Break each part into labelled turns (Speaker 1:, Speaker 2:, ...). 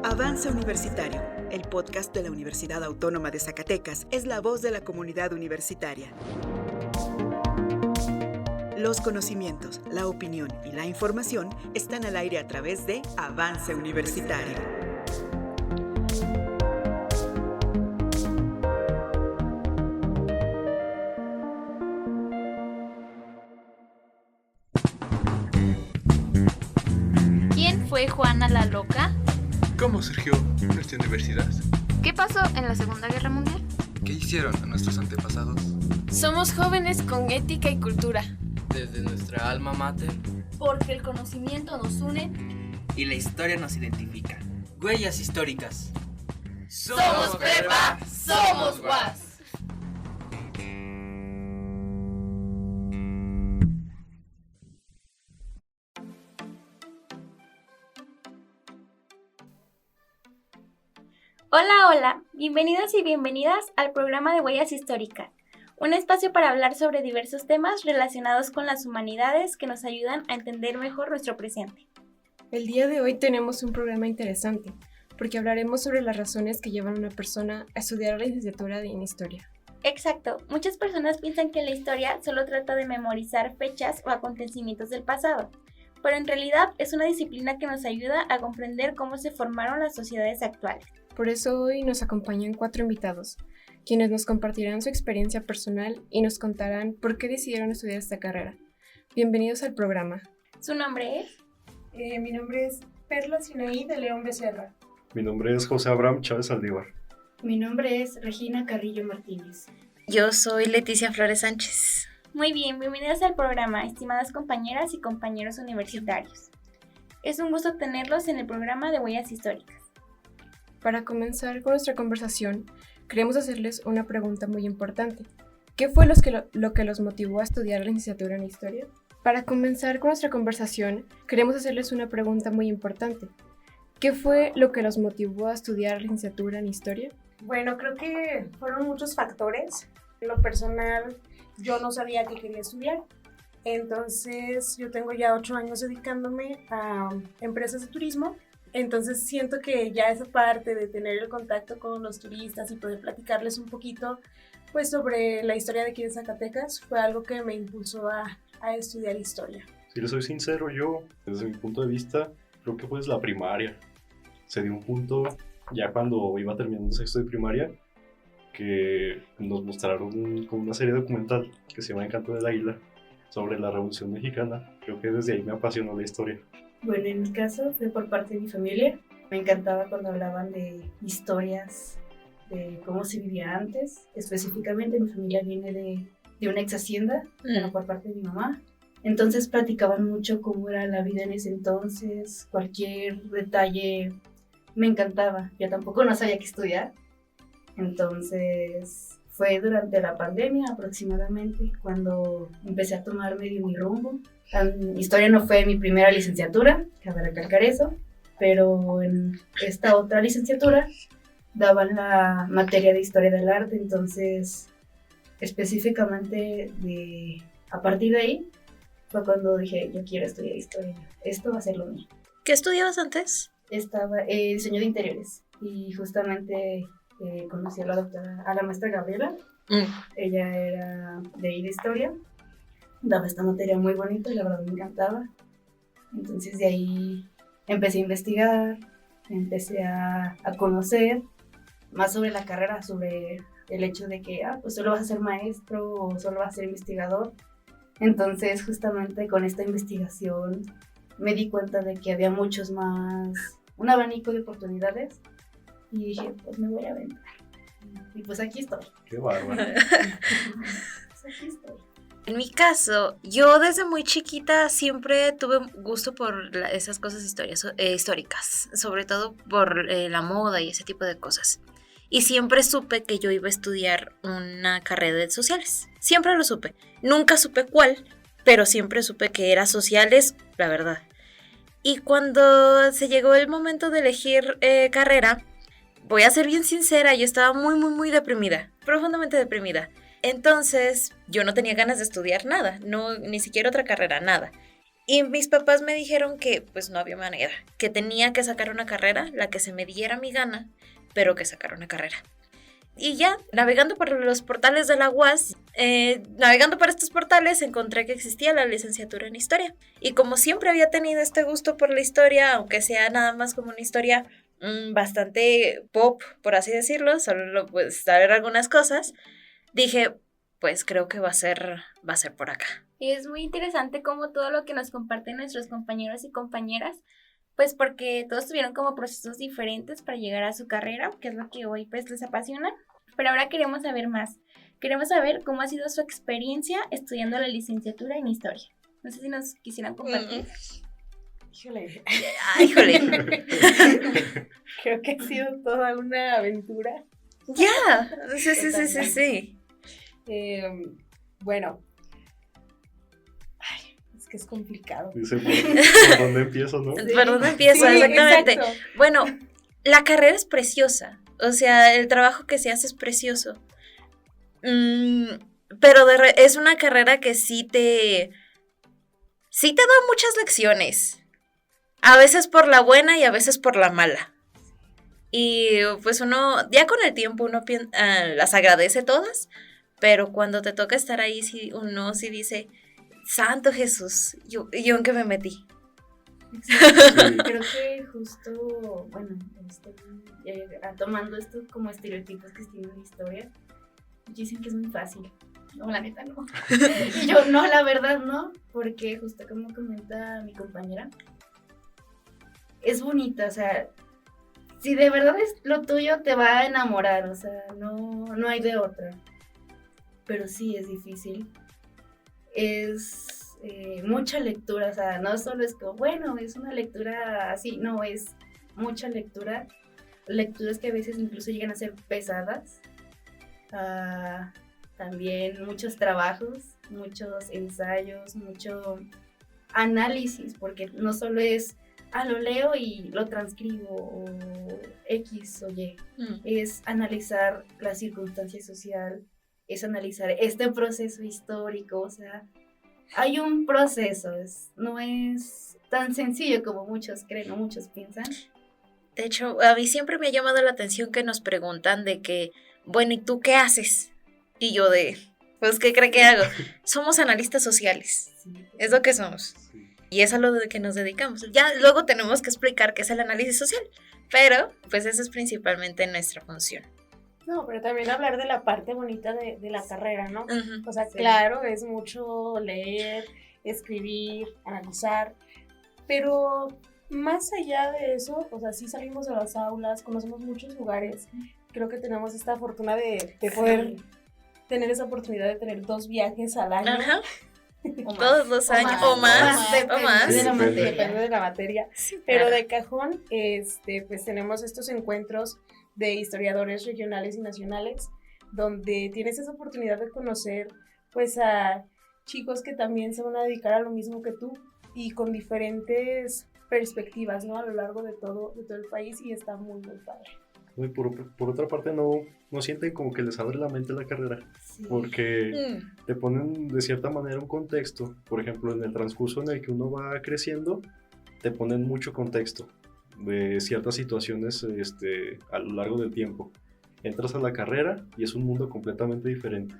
Speaker 1: Avance Universitario, el podcast de la Universidad Autónoma de Zacatecas, es la voz de la comunidad universitaria. Los conocimientos, la opinión y la información están al aire a través de Avance Universitario.
Speaker 2: ¿Quién fue Juana la Loca?
Speaker 3: ¿Cómo surgió nuestra universidad?
Speaker 2: ¿Qué pasó en la Segunda Guerra Mundial?
Speaker 3: ¿Qué hicieron nuestros antepasados?
Speaker 4: Somos jóvenes con ética y cultura.
Speaker 5: Desde nuestra alma mater.
Speaker 6: Porque el conocimiento nos une
Speaker 7: y la historia nos identifica.
Speaker 5: Huellas históricas.
Speaker 4: ¡Somos prepa! ¡Somos UAS!
Speaker 8: Hola, bienvenidos y bienvenidas al programa de Huellas Históricas, un espacio para hablar sobre diversos temas relacionados con las humanidades que nos ayudan a entender mejor nuestro presente.
Speaker 4: El día de hoy tenemos un programa interesante, porque hablaremos sobre las razones que llevan a una persona a estudiar la licenciatura en Historia.
Speaker 8: Exacto, muchas personas piensan que la historia solo trata de memorizar fechas o acontecimientos del pasado, pero en realidad es una disciplina que nos ayuda a comprender cómo se formaron las sociedades actuales.
Speaker 4: Por eso hoy nos acompañan 4 invitados, quienes nos compartirán su experiencia personal y nos contarán por qué decidieron estudiar esta carrera. Bienvenidos al programa.
Speaker 8: ¿Su nombre es?
Speaker 9: Mi nombre es Perla Sinaí de León Becerra.
Speaker 10: Mi nombre es José Abraham Chávez Aldívar.
Speaker 11: Mi nombre es Regina Carrillo Martínez.
Speaker 12: Yo soy Leticia Flores Sánchez.
Speaker 8: Muy bien, bienvenidos al programa, estimadas compañeras y compañeros universitarios. Es un gusto tenerlos en el programa de Huellas Históricas.
Speaker 4: Para comenzar con nuestra conversación, queremos hacerles una pregunta muy importante. ¿Qué fue lo que los motivó a estudiar la licenciatura en Historia? Para comenzar con nuestra conversación, queremos hacerles una pregunta muy importante. ¿Qué fue lo que los motivó a estudiar la licenciatura en Historia?
Speaker 9: Bueno, creo que fueron muchos factores. En lo personal, yo no sabía qué quería estudiar. Entonces, yo tengo ya 8 años dedicándome a empresas de turismo. Entonces siento que ya esa parte de tener el contacto con los turistas y poder platicarles un poquito pues sobre la historia de aquí de Zacatecas fue algo que me impulsó a estudiar historia.
Speaker 10: Si les soy sincero, yo desde mi punto de vista creo que fue desde la primaria. Se dio un punto ya cuando iba terminando sexto de primaria que nos mostraron como una serie documental que se llama Encanto del Águila sobre la Revolución Mexicana. Creo que desde ahí me apasionó la historia.
Speaker 11: Bueno, en mi caso fue por parte de mi familia. Me encantaba cuando hablaban de historias, de cómo se vivía antes. Específicamente mi familia viene de una ex hacienda, por parte de mi mamá. Entonces platicaban mucho cómo era la vida en ese entonces, cualquier detalle me encantaba. Yo tampoco no sabía qué estudiar. Entonces fue durante la pandemia aproximadamente cuando empecé a tomar medio mi rumbo. Historia no fue mi primera licenciatura, cabe recalcar eso, pero en esta otra licenciatura daban la materia de Historia del Arte, entonces específicamente a partir de ahí fue cuando dije, yo quiero estudiar historia, esto va a ser lo mío.
Speaker 12: ¿Qué estudiabas antes?
Speaker 11: Estaba diseño de interiores y justamente conocí a la maestra Gabriela. Ella era de ahí de historia, daba esta materia muy bonita y la verdad me encantaba. Entonces de ahí empecé a investigar, empecé a conocer más sobre la carrera, sobre el hecho de que pues solo vas a ser maestro o solo vas a ser investigador. Entonces justamente con esta investigación me di cuenta de que había muchos más, un abanico de oportunidades y dije, pues me voy a aventar. Y pues aquí estoy.
Speaker 10: ¡Qué bárbaro!
Speaker 11: Pues aquí estoy.
Speaker 12: En mi caso, yo desde muy chiquita siempre tuve gusto por esas cosas históricas, sobre todo por la moda y ese tipo de cosas. Y siempre supe que yo iba a estudiar una carrera de sociales. Siempre lo supe. Nunca supe cuál, pero siempre supe que era sociales, la verdad. Y cuando se llegó el momento de elegir carrera, voy a ser bien sincera, yo estaba muy deprimida, profundamente deprimida. Entonces, yo no tenía ganas de estudiar nada, no, ni siquiera otra carrera, nada. Y mis papás me dijeron que pues no había manera, que tenía que sacar una carrera, la que se me diera mi gana, pero que sacara una carrera. Y ya, navegando por los portales de la UAS, navegando por estos portales, encontré que existía la licenciatura en historia. Y como siempre había tenido este gusto por la historia, aunque sea nada más como una historia bastante pop, por así decirlo, solo pues saber algunas cosas, dije, pues creo que va a ser por acá.
Speaker 8: Y es muy interesante como todo lo que nos comparten nuestros compañeros y compañeras, pues porque todos tuvieron como procesos diferentes para llegar a su carrera, que es lo que hoy pues les apasiona. Pero ahora queremos saber más. Queremos saber cómo ha sido su experiencia estudiando la licenciatura en historia. No sé si nos quisieran compartir.
Speaker 9: Híjole.
Speaker 12: Híjole.
Speaker 9: Creo que ha sido toda una aventura.
Speaker 12: Ya, sí.
Speaker 9: Bueno. Ay, es que es complicado.
Speaker 10: Dice, ¿por dónde empiezo, no?
Speaker 12: ¿Por dónde empiezo?
Speaker 9: Sí,
Speaker 12: exactamente.
Speaker 9: exacto.
Speaker 12: Bueno, la carrera es preciosa. O sea, el trabajo que se hace es precioso. Pero es una carrera que sí te da muchas lecciones. A veces por la buena y a veces por la mala. Y pues uno, ya con el tiempo uno las agradece todas, pero cuando te toca estar ahí, uno sí dice, Santo Jesús, ¿yo en qué me metí?
Speaker 11: Sí, creo que justo, bueno, tomando estos como estereotipos que tienen en historia, dicen que es muy fácil. No, la neta no. Y yo no, la verdad no, porque justo como comenta mi compañera, es bonita, o sea, si de verdad es lo tuyo te va a enamorar, o sea, no hay de otra. Pero sí es difícil. Es mucha lectura, o sea, no solo es como, bueno, es una lectura así, no, es mucha lectura, lecturas que a veces incluso llegan a ser pesadas, también muchos trabajos, muchos ensayos, mucho análisis, porque no solo es, lo leo y lo transcribo, o X o Y, es analizar la circunstancia social, es analizar este proceso histórico, o sea, hay un proceso, no es tan sencillo como muchos creen o muchos piensan.
Speaker 12: De hecho, a mí siempre me ha llamado la atención que nos preguntan de que, bueno, ¿y tú qué haces? Y yo pues, ¿qué cree que hago? Somos analistas sociales, es lo que somos. Y es a lo de que nos dedicamos. Ya luego tenemos que explicar qué es el análisis social, pero pues eso es principalmente nuestra función.
Speaker 9: No, pero también hablar de la parte bonita de la carrera, ¿no?
Speaker 12: Uh-huh.
Speaker 9: O sea, claro, es mucho leer, escribir, analizar, pero más allá de eso, o sea, sí salimos a las aulas, conocemos muchos lugares, creo que tenemos esta fortuna de poder tener esa oportunidad de tener 2 viajes al año.
Speaker 12: Ajá. Todos los años, o más.
Speaker 9: Depende de la materia.
Speaker 12: Sí,
Speaker 9: pero
Speaker 12: claro.
Speaker 9: de cajón, pues tenemos estos encuentros de historiadores regionales y nacionales, donde tienes esa oportunidad de conocer pues a chicos que también se van a dedicar a lo mismo que tú y con diferentes perspectivas, ¿no? A lo largo de todo el país, y está muy, muy padre.
Speaker 10: Y por otra parte, no sienten como que les abre la mente la carrera, porque te ponen de cierta manera un contexto. Por ejemplo, en el transcurso en el que uno va creciendo, te ponen mucho contexto de ciertas situaciones a lo largo del tiempo. Entras a la carrera y es un mundo completamente diferente.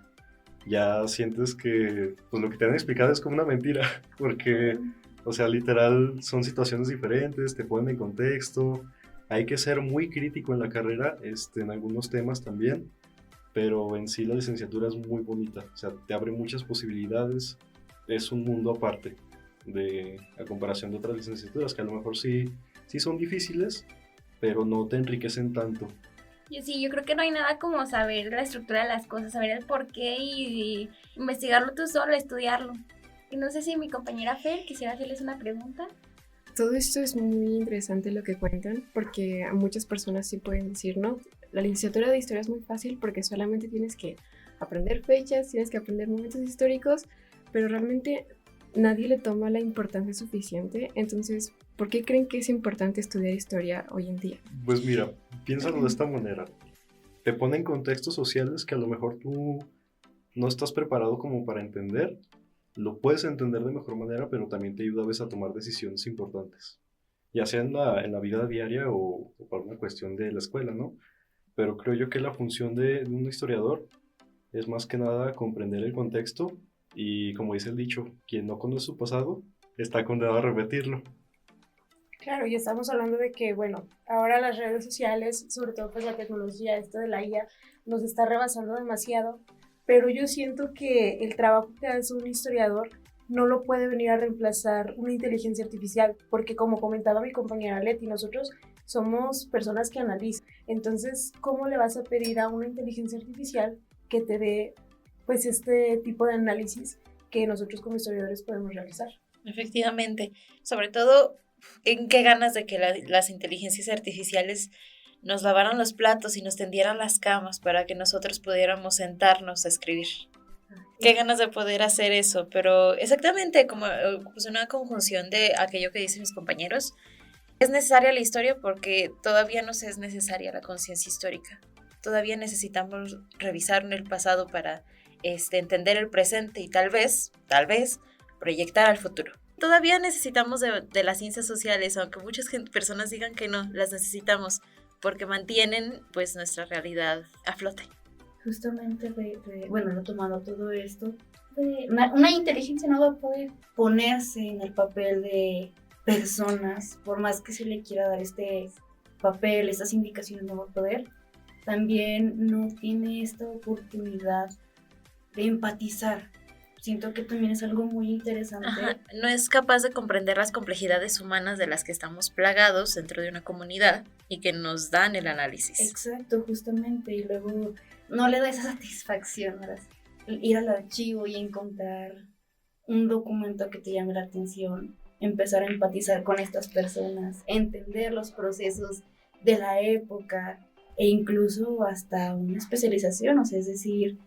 Speaker 10: Ya sientes que pues, lo que te han explicado es como una mentira, porque, o sea, literal son situaciones diferentes, te ponen en contexto. Hay que ser muy crítico en la carrera, en algunos temas también, pero en sí la licenciatura es muy bonita, o sea, te abre muchas posibilidades, es un mundo aparte a comparación de otras licenciaturas que a lo mejor sí son difíciles, pero no te enriquecen tanto.
Speaker 8: Yo creo que no hay nada como saber la estructura de las cosas, saber el porqué y investigarlo tú solo, estudiarlo. Y no sé si mi compañera Fer quisiera hacerles una pregunta.
Speaker 4: Todo esto es muy interesante lo que cuentan, porque a muchas personas sí pueden decir, no, la licenciatura de historia es muy fácil porque solamente tienes que aprender fechas, tienes que aprender momentos históricos, pero realmente nadie le toma la importancia suficiente. Entonces, ¿por qué creen que es importante estudiar historia hoy en día?
Speaker 10: Pues mira, piénsalo de esta manera. Te ponen contextos sociales que a lo mejor tú no estás preparado como para entender, lo puedes entender de mejor manera, pero también te ayuda a veces a tomar decisiones importantes, ya sea en la vida diaria o por una cuestión de la escuela, ¿no? Pero creo yo que la función de un historiador es más que nada comprender el contexto y, como dice el dicho, quien no conoce su pasado está condenado a repetirlo.
Speaker 9: Claro, y estamos hablando de que, bueno, ahora las redes sociales, sobre todo pues la tecnología, esto de la IA, nos está rebasando demasiado, pero yo siento que el trabajo que hace un historiador no lo puede venir a reemplazar una inteligencia artificial, porque como comentaba mi compañera Leti, nosotros somos personas que analizan. Entonces, ¿cómo le vas a pedir a una inteligencia artificial que te dé pues este tipo de análisis que nosotros como historiadores podemos realizar?
Speaker 12: Efectivamente, sobre todo, en qué ganas de que las inteligencias artificiales nos lavaran los platos y nos tendieran las camas para que nosotros pudiéramos sentarnos a escribir. Qué ganas de poder hacer eso, pero exactamente como pues una conjunción de aquello que dicen mis compañeros. Es necesaria la historia porque todavía nos es necesaria la conciencia histórica. Todavía necesitamos revisar el pasado para entender el presente y tal vez, proyectar al futuro. Todavía necesitamos de las ciencias sociales, aunque muchas personas digan que no, las necesitamos porque mantienen pues nuestra realidad a flote.
Speaker 11: Justamente, retomando todo esto, una inteligencia no va a poder ponerse en el papel de personas, por más que se le quiera dar este papel, estas indicaciones, no va a poder. También no tiene esta oportunidad de empatizar. Siento que también es algo muy interesante.
Speaker 12: Ajá, no es capaz de comprender las complejidades humanas de las que estamos plagados dentro de una comunidad y que nos dan el análisis.
Speaker 11: Exacto, justamente. Y luego no le da esa satisfacción, ¿verdad? Ir al archivo y encontrar un documento que te llame la atención, empezar a empatizar con estas personas, entender los procesos de la época e incluso hasta una especialización, o sea, es decir,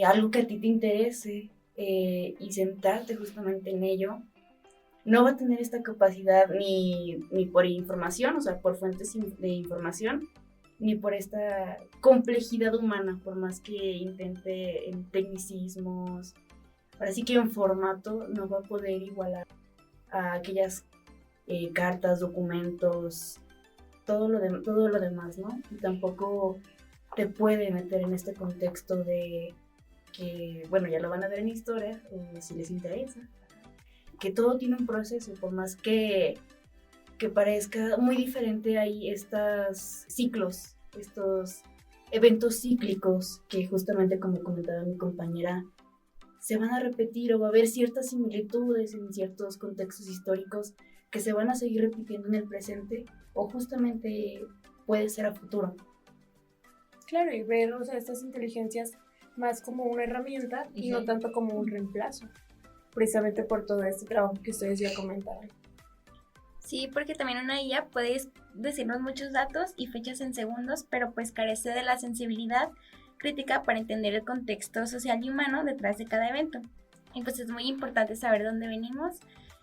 Speaker 11: algo que a ti te interese y sentarte justamente en ello, no va a tener esta capacidad ni por información, o sea, por fuentes de información, ni por esta complejidad humana, por más que intente en tecnicismos, ahora sí que en formato no va a poder igualar a aquellas cartas, documentos, todo lo demás, ¿no? Y tampoco te puede meter en este contexto de que, bueno, ya lo van a ver en historia, si les interesa, que todo tiene un proceso, por más que parezca muy diferente, hay estos ciclos, estos eventos cíclicos que justamente como comentaba mi compañera, se van a repetir o va a haber ciertas similitudes en ciertos contextos históricos que se van a seguir repitiendo en el presente o justamente puede ser a futuro.
Speaker 9: Claro, y ver, o sea, estas inteligencias más como una herramienta y no tanto como un reemplazo, precisamente por todo este trabajo que ustedes ya comentaron.
Speaker 8: Sí, porque también una IA puede decirnos muchos datos y fechas en segundos, pero pues carece de la sensibilidad crítica para entender el contexto social y humano detrás de cada evento. Y pues es muy importante saber dónde venimos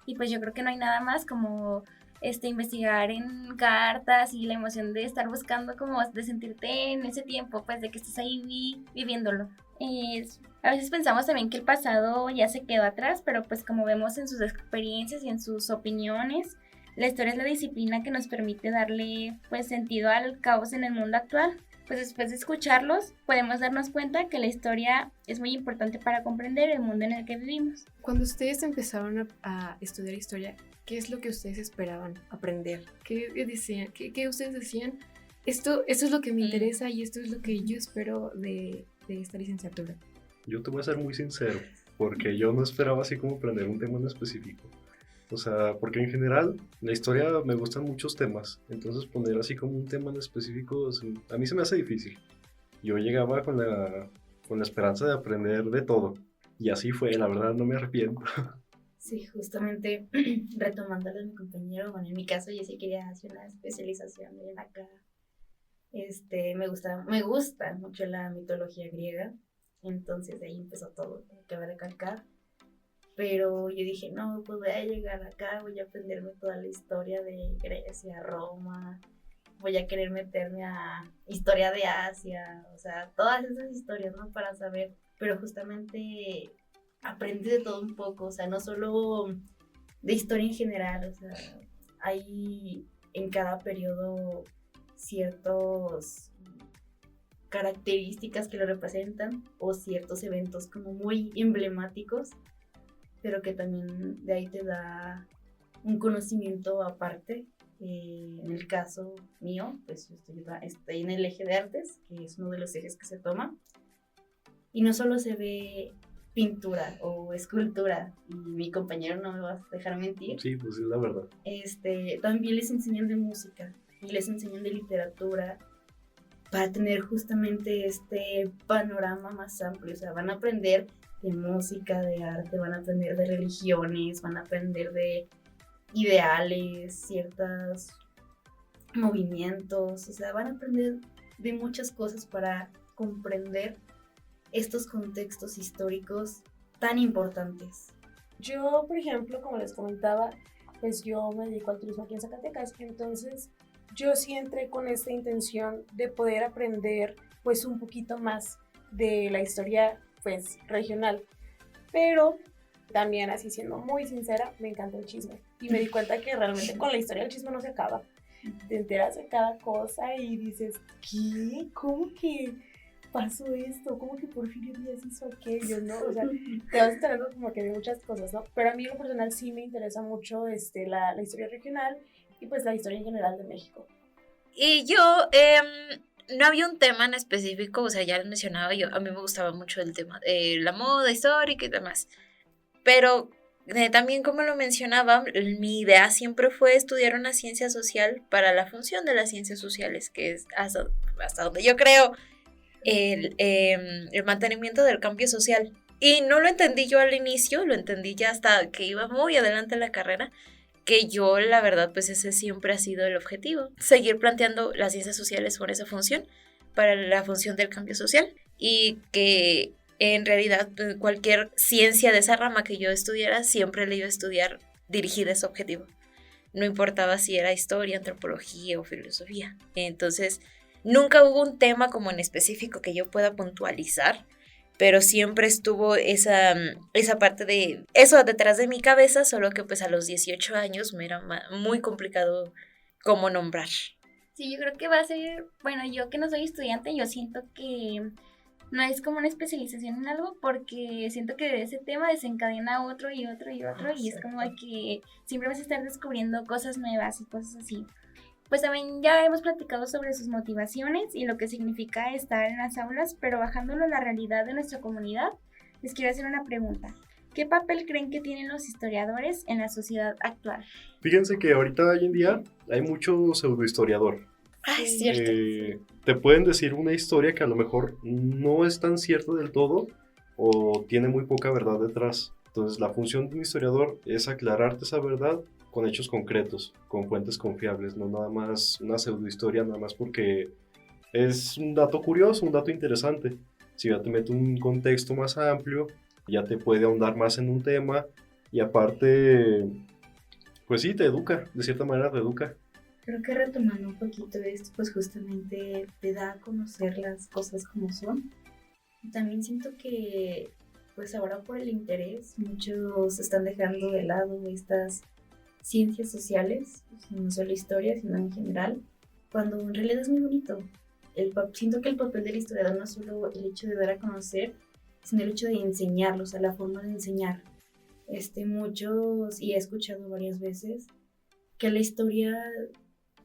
Speaker 8: y pues yo creo que no hay nada más como investigar en cartas y la emoción de estar buscando como de sentirte en ese tiempo, pues de que estás ahí viviéndolo. A veces pensamos también que el pasado ya se quedó atrás, pero pues como vemos en sus experiencias y en sus opiniones, la historia es la disciplina que nos permite darle pues sentido al caos en el mundo actual. Pues después de escucharlos, podemos darnos cuenta que la historia es muy importante para comprender el mundo en el que vivimos.
Speaker 4: Cuando ustedes empezaron a estudiar historia, ¿qué es lo que ustedes esperaban aprender? ¿Qué decían? ¿Qué ustedes decían? Esto es lo que me interesa y esto es lo que yo espero de esta licenciatura.
Speaker 10: Yo te voy a ser muy sincero, porque yo no esperaba así como aprender un tema en específico. O sea, porque en general la historia me gustan muchos temas, entonces poner así como un tema en específico a mí se me hace difícil. Yo llegaba con la esperanza de aprender de todo, y así fue, la verdad no me arrepiento.
Speaker 11: Sí, justamente retomando a mi compañero, bueno, en mi caso yo sí quería hacer una especialización en acá. Me gusta mucho la mitología griega, entonces de ahí empezó todo, que va a recalcar. Pero yo dije, no, pues voy a llegar acá, voy a aprenderme toda la historia de Grecia, Roma, voy a querer meterme a historia de Asia, o sea, todas esas historias, ¿no? Para saber pero justamente aprendí de todo un poco, o sea, no solo de historia en general, o sea, hay en cada periodo ciertas características que lo representan o ciertos eventos como muy emblemáticos, pero que también de ahí te da un conocimiento aparte. En el caso mío, pues yo estoy en el eje de artes, que es uno de los ejes que se toma, y no solo se ve pintura o escultura, y mi compañero no me va a dejar mentir.
Speaker 10: Sí, pues es la verdad.
Speaker 11: También les enseñan de música y les enseñan de literatura para tener justamente este panorama más amplio. O sea, van a aprender de música, de arte, van a aprender de religiones, van a aprender de ideales, ciertos movimientos, o sea, van a aprender de muchas cosas para comprender estos contextos históricos tan importantes.
Speaker 9: Yo, por ejemplo, como les comentaba, pues yo me dedico al turismo aquí en Zacatecas, entonces yo sí entré con esta intención de poder aprender pues un poquito más de la historia pues regional, pero también, así siendo muy sincera, me encanta el chisme y me di cuenta que realmente con la historia el chisme no se acaba. Te enteras de cada cosa y dices, ¿qué? ¿Cómo que pasó esto? ¿Cómo que Porfirio Díaz hizo aquello? ¿No? O sea, te vas enterando como que de muchas cosas, ¿no? Pero a mí en lo personal sí me interesa mucho la historia regional y pues la historia en general de México.
Speaker 12: Y yo, no había un tema en específico, o sea, ya lo mencionaba yo, a mí me gustaba mucho el tema de la moda histórica y demás. Pero también, como lo mencionaba, mi idea siempre fue estudiar una ciencia social para la función de las ciencias sociales, que es hasta donde yo creo el mantenimiento del cambio social. Y no lo entendí yo al inicio, lo entendí ya hasta que iba muy adelante en la carrera, que yo, la verdad, pues ese siempre ha sido el objetivo, seguir planteando las ciencias sociales con esa función, para la función del cambio social, y que en realidad cualquier ciencia de esa rama que yo estudiara, siempre le iba a estudiar dirigida a ese objetivo. No importaba si era historia, antropología o filosofía. Entonces, nunca hubo un tema como en específico que yo pueda puntualizar, pero siempre estuvo esa parte de eso detrás de mi cabeza, solo que pues a los 18 años me era muy complicado cómo nombrar.
Speaker 8: Sí, yo creo que va a ser, bueno, yo que no soy estudiante, yo siento que no es como una especialización en algo, porque siento que de ese tema desencadena otro y otro y otro, y es como que siempre vas a estar descubriendo cosas nuevas y cosas así. Pues también ya hemos platicado sobre sus motivaciones y lo que significa estar en las aulas, pero bajándolo a la realidad de nuestra comunidad, les quiero hacer una pregunta. ¿Qué papel creen que tienen los historiadores en la sociedad actual?
Speaker 10: Fíjense que ahorita, hoy en día, hay mucho pseudohistoriador.
Speaker 12: Es cierto.
Speaker 10: Te pueden decir una historia que a lo mejor no es tan cierta del todo o tiene muy poca verdad detrás. Entonces, la función de un historiador es aclararte esa verdad con hechos concretos, con fuentes confiables, no nada más una pseudohistoria, nada más porque es un dato curioso, un dato interesante. Si ya te mete un contexto más amplio, ya te puede ahondar más en un tema y aparte, pues sí, te educa, de cierta manera te educa.
Speaker 11: Creo que retomando un poquito esto, pues justamente te da a conocer las cosas como son. Y también siento que, pues ahora por el interés, muchos están dejando de lado estas ciencias sociales, no solo historia, sino en general, cuando en realidad es muy bonito. Siento que el papel del historiador no es solo el hecho de dar a conocer, sino el hecho de enseñarlo, o sea, la forma de enseñar. Muchos, y he escuchado varias veces, que la historia,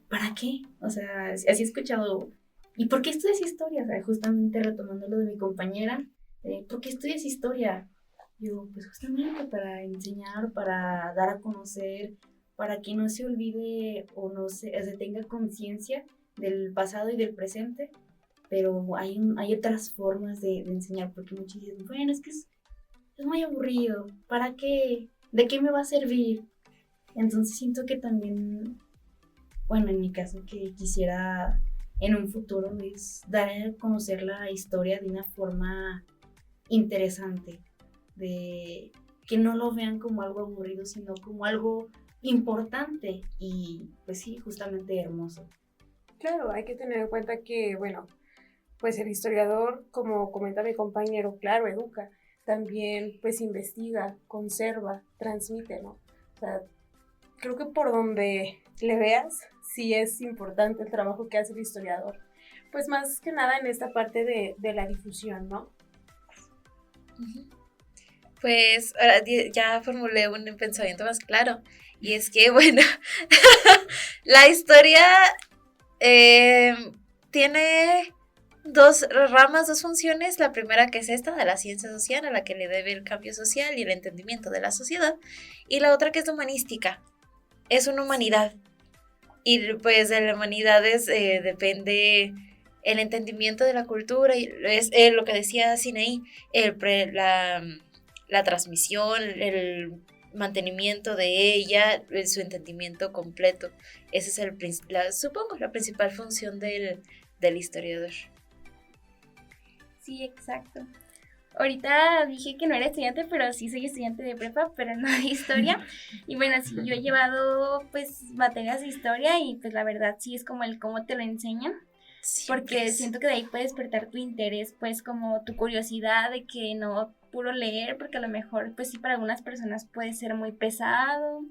Speaker 11: ¿para qué? O sea, así he escuchado, ¿y por qué estudias historia? O sea, justamente retomando lo de mi compañera, ¿por qué estudias historia? Yo, pues justamente para enseñar, para dar a conocer, para que no se olvide o no se tenga conciencia del pasado y del presente, pero hay otras formas de enseñar, porque muchos dicen, bueno, es que es muy aburrido, ¿para qué? ¿De qué me va a servir? Entonces siento que también, bueno, en mi caso que quisiera en un futuro es dar a conocer la historia de una forma interesante, de que no lo vean como algo aburrido, sino como algo importante y pues sí, justamente hermoso.
Speaker 9: Claro, hay que tener en cuenta que, bueno, pues el historiador, como comenta mi compañero, claro, educa, también pues investiga, conserva, transmite, ¿no? O sea, creo que por donde le veas, sí es importante el trabajo que hace el historiador. Pues más que nada en esta parte de la difusión, ¿no?
Speaker 12: Pues ahora ya formulé un pensamiento más claro. Y es que, bueno, la historia tiene dos ramas, dos funciones. La primera, que es esta de la ciencia social, a la que le debe el cambio social y el entendimiento de la sociedad. Y la otra, que es la humanística. Es una humanidad. Y pues de la humanidad depende el entendimiento de la cultura. Y es lo que decía Sinaí, la transmisión, el mantenimiento de ella, su entendimiento completo. Esa es supongo la principal función del historiador.
Speaker 8: Sí, exacto. Ahorita dije que no era estudiante, pero sí soy estudiante de prepa, pero no de historia. Y bueno, sí, yo he llevado pues materias de historia y pues la verdad sí es como el cómo te lo enseñan. Sí, porque pues siento que de ahí puede despertar tu interés, pues como tu curiosidad de que no puro leer, porque a lo mejor pues sí para algunas personas puede ser muy pesado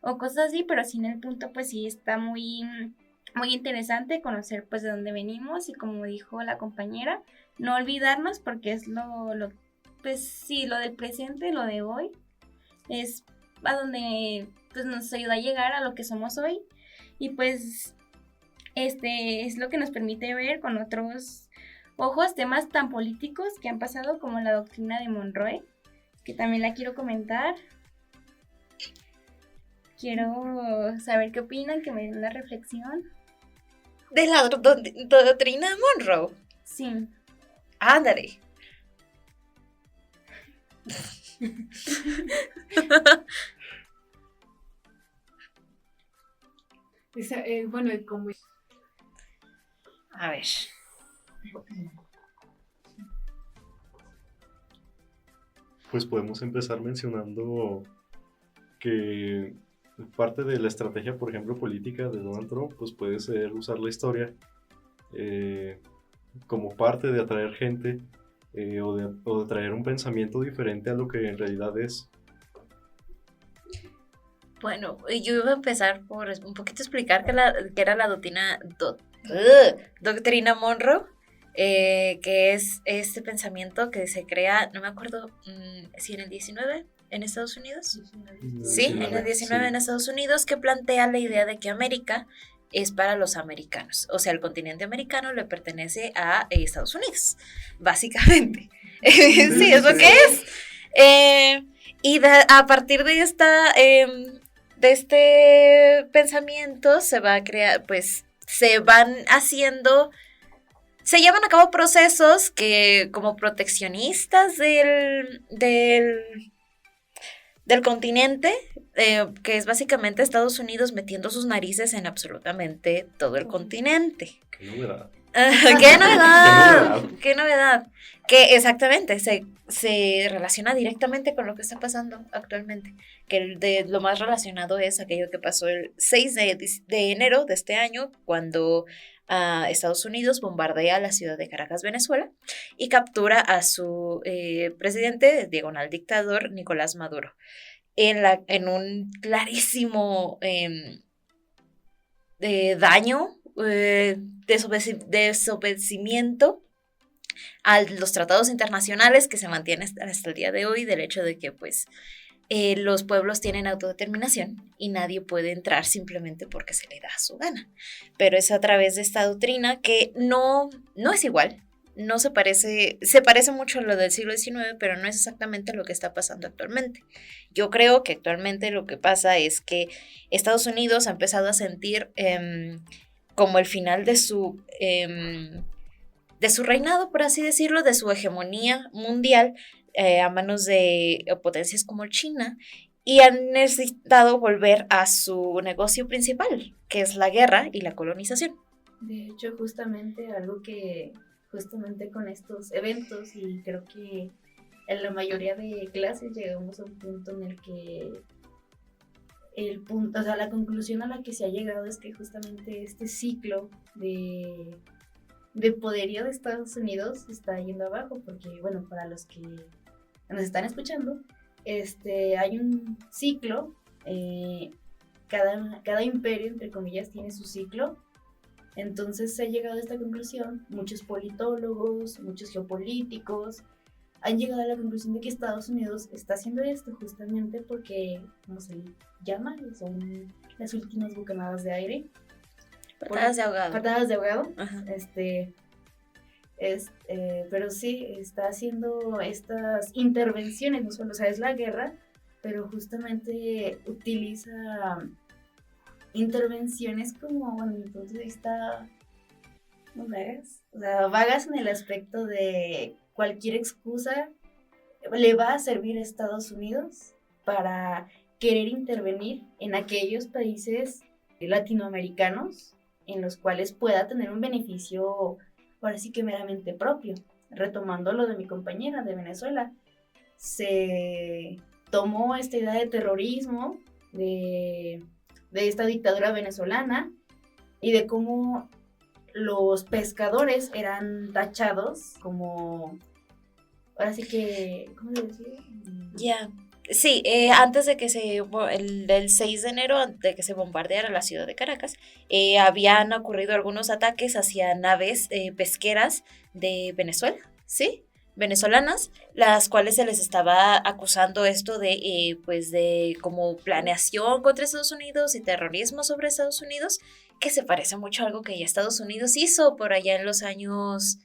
Speaker 8: o cosas así, pero sí en el punto pues sí está muy, muy interesante conocer pues de dónde venimos y como dijo la compañera, no olvidarnos porque es pues sí, lo del presente, lo de hoy, es a donde pues nos ayuda a llegar a lo que somos hoy y pues es lo que nos permite ver con otros ojos temas tan políticos que han pasado como la doctrina de Monroe, que también la quiero comentar. Quiero saber qué opinan, que me den una reflexión.
Speaker 12: ¿De la doctrina de Monroe?
Speaker 8: Sí.
Speaker 12: Ándale.
Speaker 11: Bueno, como...
Speaker 12: A ver.
Speaker 10: Pues podemos empezar mencionando que parte de la estrategia, por ejemplo, política de Donald Trump, pues puede ser usar la historia como parte de atraer gente o de traer un pensamiento diferente a lo que en realidad es.
Speaker 12: Bueno, yo iba a empezar por un poquito explicar que era la doctrina Monroe, que es este pensamiento que se crea, no me acuerdo si en el 19 en Estados Unidos. Sí, en el 19 en Estados Unidos, que plantea la idea de que América es para los americanos. O sea, el continente americano le pertenece a Estados Unidos, básicamente. Sí, es lo que es. Y a partir de este pensamiento se va a crear, pues, se llevan a cabo procesos que como proteccionistas del continente, que es básicamente Estados Unidos metiendo sus narices en absolutamente todo el continente.
Speaker 10: ¡Qué novedad!
Speaker 12: ¡Qué novedad! ¡Qué novedad! Que exactamente se relaciona directamente con lo que está pasando actualmente. Que lo más relacionado es aquello que pasó el 6 de enero de este año, cuando Estados Unidos bombardea la ciudad de Caracas, Venezuela, y captura a su presidente, diagonal dictador, Nicolás Maduro, en un clarísimo daño, desobedecimiento a los tratados internacionales que se mantienen hasta el día de hoy, del hecho de que pues los pueblos tienen autodeterminación y nadie puede entrar simplemente porque se le da su gana. Pero es a través de esta doctrina que no es igual, no se parece mucho a lo del siglo XIX, pero no es exactamente lo que está pasando actualmente. Yo creo que actualmente lo que pasa es que Estados Unidos ha empezado a sentir como el final de su reinado, por así decirlo, de su hegemonía mundial, a manos de potencias como China, y han necesitado volver a su negocio principal, que es la guerra y la colonización.
Speaker 11: De hecho, justamente algo que justamente con estos eventos, y creo que en la mayoría de clases llegamos a un punto en el que la conclusión a la que se ha llegado es que justamente este ciclo de de poderío de Estados Unidos está yendo abajo, porque, bueno, para los que nos están escuchando, hay un ciclo, cada imperio, entre comillas, tiene su ciclo. Entonces se ha llegado a esta conclusión, muchos politólogos, muchos geopolíticos han llegado a la conclusión de que Estados Unidos está haciendo esto justamente porque, ¿cómo se llama? Son las últimas bocanadas de aire.
Speaker 12: Patadas de ahogado.
Speaker 11: Patadas de ahogado.
Speaker 12: Ajá.
Speaker 11: Pero sí, está haciendo estas intervenciones, no solo, o sea, es la guerra, pero justamente utiliza intervenciones como, bueno, mi punto de vista, no vagas, o sea, vagas en el aspecto de cualquier excusa le va a servir a Estados Unidos para querer intervenir en aquellos países latinoamericanos en los cuales pueda tener un beneficio, ahora sí que meramente propio. Retomando lo de mi compañera de Venezuela, se tomó esta idea de terrorismo, de esta dictadura venezolana y de cómo los pescadores eran tachados como, ahora sí que, ¿cómo le decía?
Speaker 12: Ya. Sí, antes de que el 6 de enero, de que se bombardeara la ciudad de Caracas, habían ocurrido algunos ataques hacia naves pesqueras de Venezuela, ¿sí? Venezolanas, las cuales se les estaba acusando esto de, pues de como planeación contra Estados Unidos y terrorismo sobre Estados Unidos, que se parece mucho a algo que ya Estados Unidos hizo por allá en los años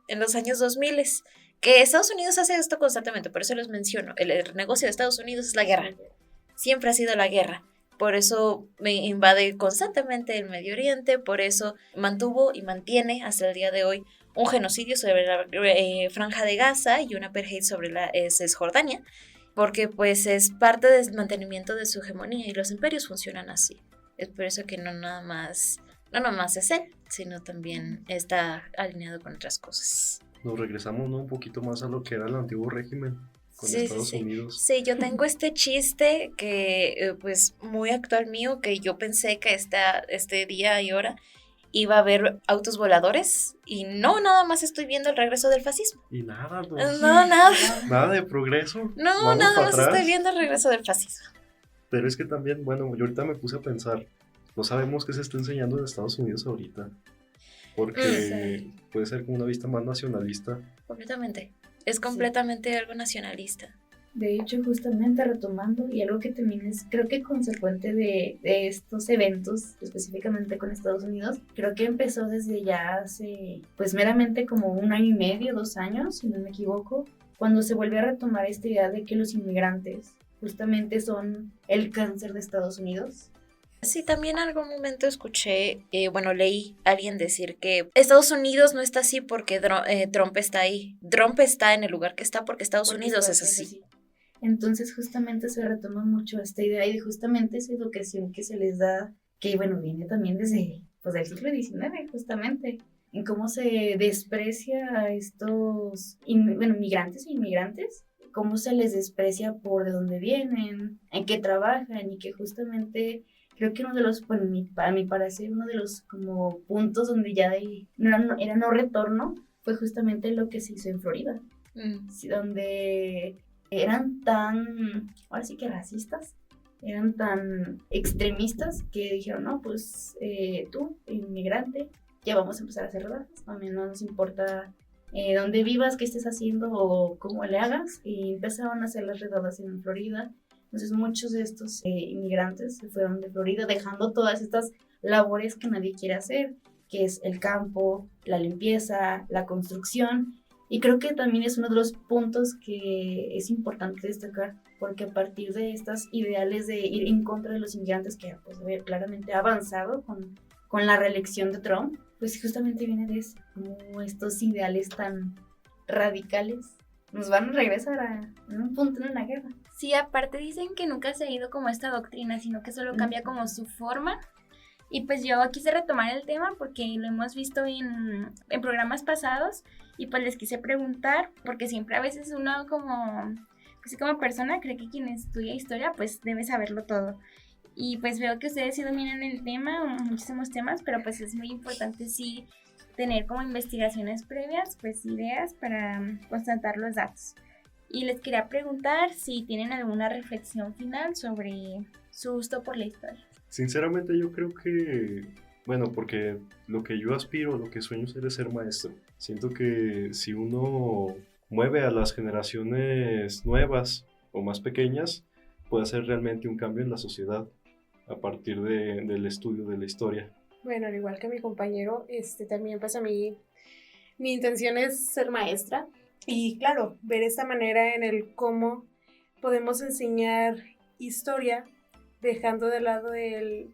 Speaker 12: 2000, que Estados Unidos hace esto constantemente, por eso les menciono, el negocio de Estados Unidos es la guerra, siempre ha sido la guerra, por eso me invade constantemente el Medio Oriente, por eso mantuvo y mantiene hasta el día de hoy un genocidio sobre la Franja de Gaza y un apartheid sobre la Cisjordania, porque pues es parte del mantenimiento de su hegemonía y los imperios funcionan así. Es por eso que no nomás es él, sino también está alineado con otras cosas.
Speaker 10: Nos regresamos, ¿no? Un poquito más a lo que era el antiguo régimen con Estados Unidos.
Speaker 12: Sí, yo tengo este chiste que pues muy actual mío, que yo pensé que este día y hora iba a haber autos voladores y no, nada más estoy viendo el regreso del fascismo.
Speaker 10: Y nada, no.
Speaker 12: No, nada.
Speaker 10: Nada de progreso.
Speaker 12: No, nada más estoy viendo el regreso del fascismo.
Speaker 10: Pero es que también, bueno, yo ahorita me puse a pensar, no sabemos qué se está enseñando en Estados Unidos ahorita, porque puede ser como una vista más nacionalista.
Speaker 12: Completamente, es completamente algo nacionalista.
Speaker 11: De hecho, justamente retomando, y algo que también es, creo que consecuente de estos eventos, específicamente con Estados Unidos, creo que empezó desde ya hace, pues meramente como 1 año y medio, 2 años, si no me equivoco, cuando se vuelve a retomar esta idea de que los inmigrantes justamente son el cáncer de Estados Unidos.
Speaker 12: Sí, también en algún momento escuché, leí a alguien decir que Estados Unidos no está así porque Trump está ahí. Trump está en el lugar que está porque Estados Unidos es así.
Speaker 11: Entonces justamente se retoma mucho esta idea y de justamente esa educación que se les da, que bueno, viene también desde del siglo XIX justamente, en cómo se desprecia a estos migrantes e inmigrantes, cómo se les desprecia por de dónde vienen, en qué trabajan y que justamente creo que uno de los, para mi parecer, uno de los como puntos donde ya era no retorno fue justamente lo que se hizo en Florida, donde eran tan, ahora sí que racistas, eran tan extremistas que dijeron, no, pues tú, inmigrante, ya vamos a empezar a hacer redadas, también no nos importa dónde vivas, qué estés haciendo o cómo le hagas, y empezaron a hacer las redadas en Florida. Entonces muchos de estos inmigrantes se fueron de Florida dejando todas estas labores que nadie quiere hacer, que es el campo, la limpieza, la construcción. Y creo que también es uno de los puntos que es importante destacar, porque a partir de estos ideales de ir en contra de los inmigrantes, que pues, claramente ha avanzado con la reelección de Trump, pues justamente viene de eso, como estos ideales tan radicales nos van a regresar en un punto en una guerra.
Speaker 8: Sí, aparte dicen que nunca se ha ido como esta doctrina, sino que solo cambia como su forma. Y pues yo quise retomar el tema porque lo hemos visto en programas pasados y pues les quise preguntar, porque siempre a veces uno como persona cree que quien estudia historia pues debe saberlo todo. Y pues veo que ustedes sí dominan el tema, muchísimos temas, pero pues es muy importante sí tener como investigaciones previas, pues ideas para constatar los datos. Y les quería preguntar si tienen alguna reflexión final sobre su gusto por la historia.
Speaker 10: Sinceramente yo creo que, bueno, porque lo que yo aspiro, lo que sueño ser es ser maestro. Siento que si uno mueve a las generaciones nuevas o más pequeñas, puede hacer realmente un cambio en la sociedad a partir del estudio de la historia.
Speaker 9: Bueno, al igual que mi compañero, también pues a mí mi intención es ser maestra y claro, ver esta manera en el cómo podemos enseñar historia dejando de lado el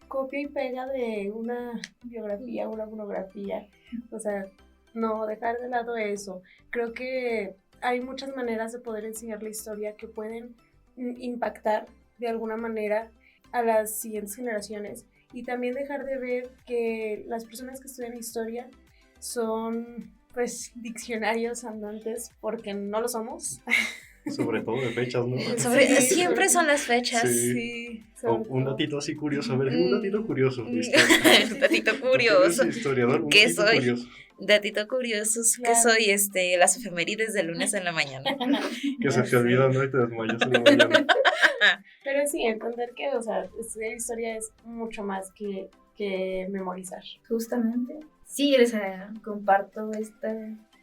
Speaker 9: copia y pega de una biografía, una monografía, o sea, no dejar de lado eso. Creo que hay muchas maneras de poder enseñar la historia que pueden impactar de alguna manera a las siguientes generaciones y también dejar de ver que las personas que estudian historia son pues diccionarios andantes porque no lo somos.
Speaker 10: Sobre todo de fechas, ¿no?
Speaker 12: Siempre son las fechas.
Speaker 10: Sí. Un datito así curioso, a ver, un datito curioso.
Speaker 12: Un datito curioso.
Speaker 10: Historiador, un
Speaker 12: ¿Qué
Speaker 10: datito
Speaker 12: soy?
Speaker 10: Curioso.
Speaker 12: Datito curioso, que soy las efemérides de lunes en la mañana.
Speaker 10: Que se te olvidan, ¿no? Y te desmayas en la mañana.
Speaker 9: Pero sí, entender que, o sea, estudiar historia es mucho más que memorizar.
Speaker 11: Justamente. Sí, o sea, comparto esta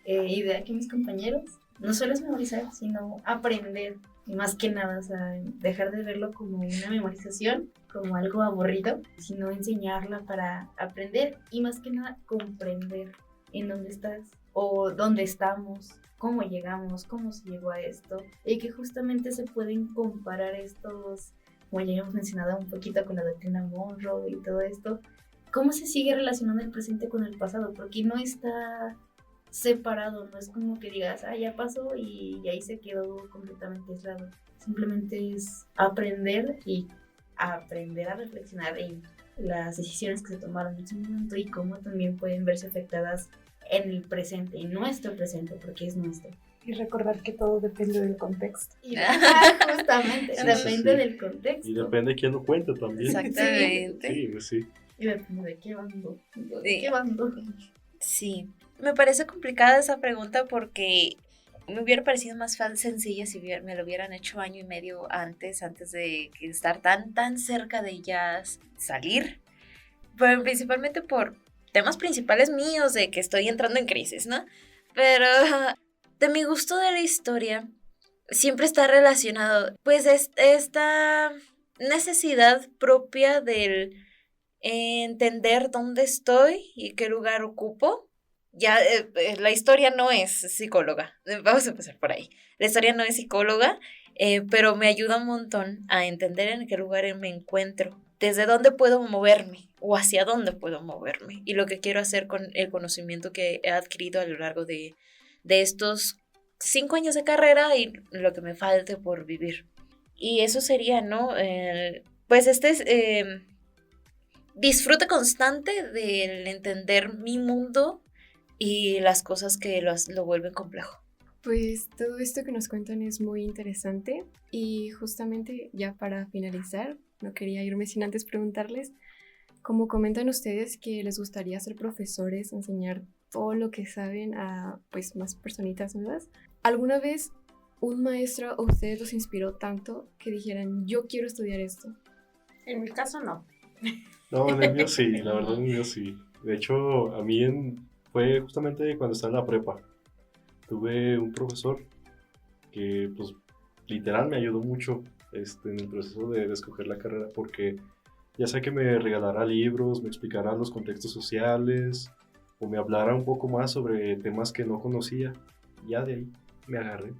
Speaker 11: idea que mis compañeros. No solo es memorizar, sino aprender. Y más que nada, o sea, dejar de verlo como una memorización, como algo aburrido, sino enseñarla para aprender y más que nada comprender en dónde estás o dónde estamos, cómo llegamos, cómo se llegó a esto. Y que justamente se pueden comparar estos, como ya hemos mencionado un poquito con la doctrina Monroe y todo esto, cómo se sigue relacionando el presente con el pasado, porque no está separado, no es como que digas, ya pasó y ahí se quedó completamente aislado. Simplemente es aprender y aprender a reflexionar en las decisiones que se tomaron en ese momento y cómo también pueden verse afectadas en el presente, en nuestro presente, porque es nuestro.
Speaker 9: Y recordar que todo depende del contexto.
Speaker 11: Y justamente, depende del contexto.
Speaker 10: Y depende de quién lo cuente también.
Speaker 12: Exactamente.
Speaker 10: Sí.
Speaker 11: Y depende de qué bando. ¿De qué bando?
Speaker 12: Sí. Me parece complicada esa pregunta porque me hubiera parecido más sencilla si me lo hubieran hecho año y medio antes de estar tan cerca de ya salir. Pero principalmente por temas principales míos de que estoy entrando en crisis, ¿no? Pero de mi gusto de la historia siempre está relacionado, pues, esta necesidad propia del entender dónde estoy y qué lugar ocupo. Ya, la historia no es psicóloga, vamos a empezar por ahí. La historia no es psicóloga, pero me ayuda un montón a entender en qué lugar me encuentro, desde dónde puedo moverme o hacia dónde puedo moverme y lo que quiero hacer con el conocimiento que he adquirido a lo largo de estos 5 años de carrera y lo que me falte por vivir. Y eso sería, ¿no? Pues disfrute constante del entender mi mundo y las cosas que lo vuelven complejo.
Speaker 4: Pues todo esto que nos cuentan es muy interesante y justamente ya para finalizar, no quería irme sin antes preguntarles, como comentan ustedes que les gustaría ser profesores, enseñar todo lo que saben a pues más personitas nuevas, ¿alguna vez un maestro a ustedes los inspiró tanto que dijeran yo quiero estudiar esto?
Speaker 9: En mi caso no.
Speaker 10: No, en el mío sí, la verdad en el mío sí. De hecho, a mí fue justamente cuando estaba en la prepa. Tuve un profesor que, pues, literal me ayudó mucho en el proceso de escoger la carrera, porque ya sea que me regalara libros, me explicara los contextos sociales, o me hablara un poco más sobre temas que no conocía, ya de ahí me agarré.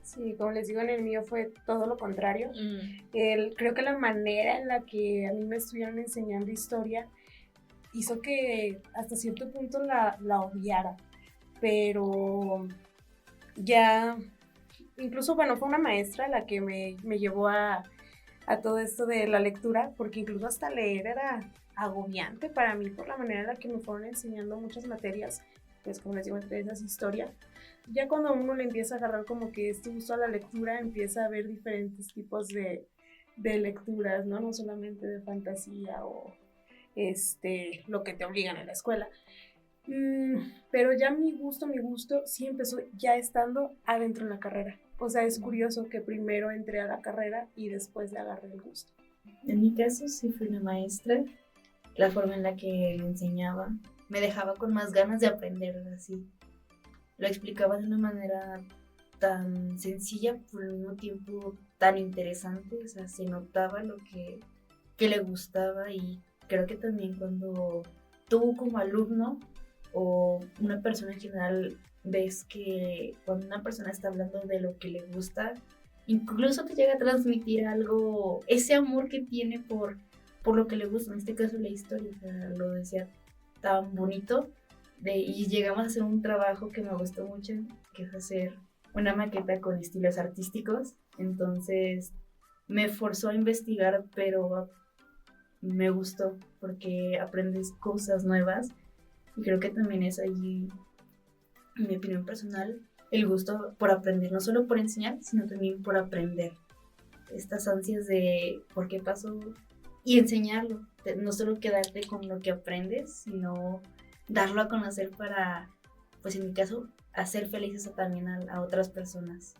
Speaker 9: Sí, como les digo, en el mío fue todo lo contrario. Creo que la manera en la que a mí me estuvieron enseñando historia hizo que hasta cierto punto la obviara, pero ya, incluso, bueno, fue una maestra la que me llevó a todo esto de la lectura, porque incluso hasta leer era agobiante para mí por la manera en la que me fueron enseñando muchas materias, pues como les digo, entre esas historia. Ya cuando uno le empieza a agarrar como que este gusto a la lectura, empieza a ver diferentes tipos de lecturas, ¿no? No solamente de fantasía o lo que te obligan en la escuela. Pero ya mi gusto sí empezó ya estando adentro en la carrera. O sea, es curioso que primero entré a la carrera y después le agarré el gusto.
Speaker 11: En mi caso sí fui una maestra. La forma en la que me enseñaba me dejaba con más ganas de aprender así. Lo explicaba de una manera tan sencilla, por el mismo tiempo tan interesante. O sea, se notaba lo que le gustaba, y creo que también cuando tú como alumno o una persona en general ves que cuando una persona está hablando de lo que le gusta, incluso te llega a transmitir algo, ese amor que tiene por lo que le gusta, en este caso la historia. O sea, lo decía tan bonito, y llegamos a hacer un trabajo que me gustó mucho, que es hacer una maqueta con estilos artísticos. Entonces me forzó a investigar, pero me gustó porque aprendes cosas nuevas, y creo que también es allí, en mi opinión personal, el gusto por aprender, no solo por enseñar, sino también por aprender. Estas ansias de por qué pasó y enseñarlo, no solo quedarte con lo que aprendes, sino darlo a conocer para, pues en mi caso, hacer felices también a otras personas.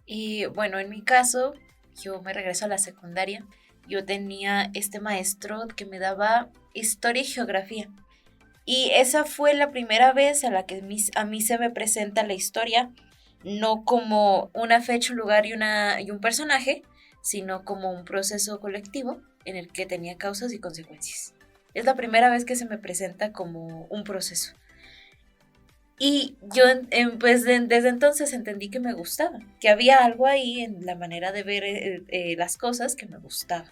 Speaker 12: Y bueno, en mi caso, yo me regreso a la secundaria. Yo tenía este maestro que me daba historia y geografía. Y esa fue la primera vez a la que a mí se me presenta la historia, no como una fecha, un lugar y un personaje, sino como un proceso colectivo en el que tenía causas y consecuencias. Es la primera vez que se me presenta como un proceso. Y yo pues desde entonces entendí que me gustaba, que había algo ahí en la manera de ver las cosas que me gustaba.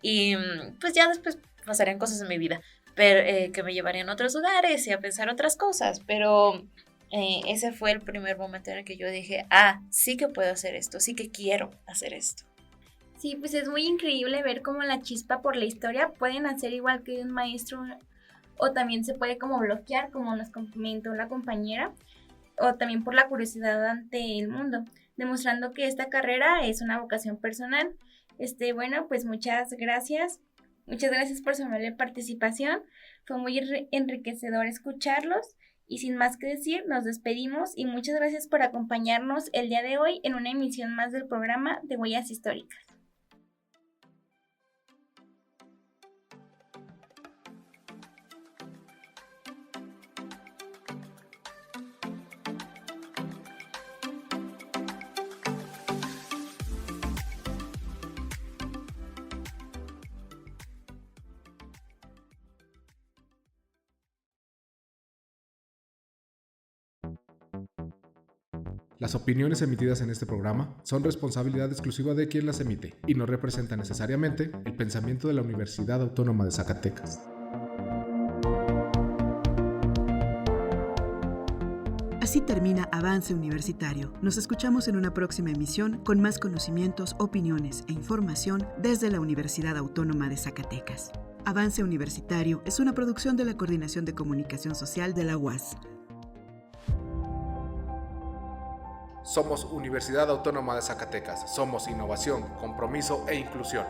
Speaker 12: Y pues ya después pasarían cosas en mi vida, pero, que me llevarían a otros lugares y a pensar otras cosas, pero ese fue el primer momento en el que yo dije, sí que puedo hacer esto, sí que quiero hacer esto.
Speaker 8: Sí, pues es muy increíble ver cómo la chispa por la historia pueden hacer igual que un maestro, o también se puede como bloquear, como nos comentó la compañera, o también por la curiosidad ante el mundo, demostrando que esta carrera es una vocación personal. Bueno, pues muchas gracias por su amable participación, fue muy enriquecedor escucharlos, y sin más que decir, nos despedimos y muchas gracias por acompañarnos el día de hoy en una emisión más del programa de Huellas Históricas.
Speaker 13: Las opiniones emitidas en este programa son responsabilidad exclusiva de quien las emite y no representan necesariamente el pensamiento de la Universidad Autónoma de Zacatecas.
Speaker 1: Así termina Avance Universitario. Nos escuchamos en una próxima emisión con más conocimientos, opiniones e información desde la Universidad Autónoma de Zacatecas. Avance Universitario es una producción de la Coordinación de Comunicación Social de la UAS.
Speaker 13: Somos Universidad Autónoma de Zacatecas. Somos innovación, compromiso e inclusión.